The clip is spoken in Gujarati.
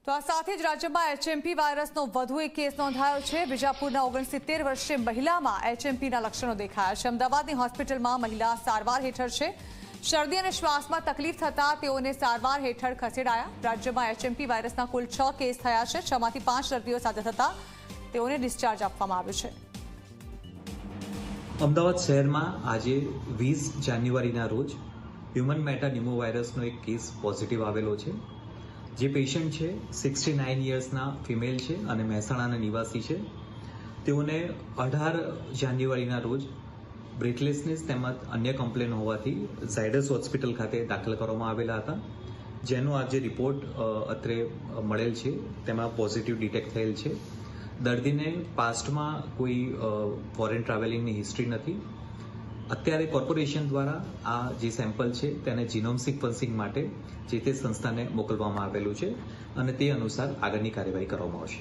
તો આ સાથે જ રાજ્યમાં એચએમપી વાયરસનો વધુ એક કેસ નોંધાયો છે। બીજાપુરના 69 વર્ષીય મહિલામાં એચએમપીના લક્ષણો દેખાયા છે। અમદાવાદની હોસ્પિટલમાં મહિલા સારવાર હેઠળ છે। શરદી અને શ્વાસમાં તકલીફ થતા તેઓને સારવાર હેઠળ ખસેડાયા। રાજ્યમાં એચએમપી વાયરસના કુલ 6 કેસ થયા છે। 6માંથી 5 દર્દીઓ સાજા થતા તેઓને ડિસ્ચાર્જ આપવામાં આવ્યો છે। અમદાવાદ શહેરમાં આજે 20 જાન્યુઆરીના રોજ હ્યુમન મેટાનિમોવાયરસનો એક કેસ પોઝિટિવ આવેલો છે। જે પેશન્ટ છે 69 યર્સના ફિમેલ છે અને મહેસાણાના નિવાસી છે। તેઓને 18 જાન્યુઆરીના રોજ બ્રેથલેસનેસ તેમજ અન્ય કમ્પ્લેન હોવાથી ઝાયડસ હોસ્પિટલ ખાતે દાખલ કરવામાં આવેલા હતા, જેનો આજે રિપોર્ટ અત્રે મળેલ છે, તેમાં પોઝિટિવ ડિટેક્ટ થયેલ છે। દર્દીને પાસ્ટમાં કોઈ ફોરેન ટ્રાવેલિંગની હિસ્ટ્રી નથી। અત્યારે કોર્પોરેશન દ્વારા આ જે સેમ્પલ છે તેને જીનોમ સિક્વન્સિંગ માટે જે તે સંસ્થાને મોકલવામાં આવેલું છે અને તે અનુસાર આગળની કાર્યવાહી કરવામાં આવશે।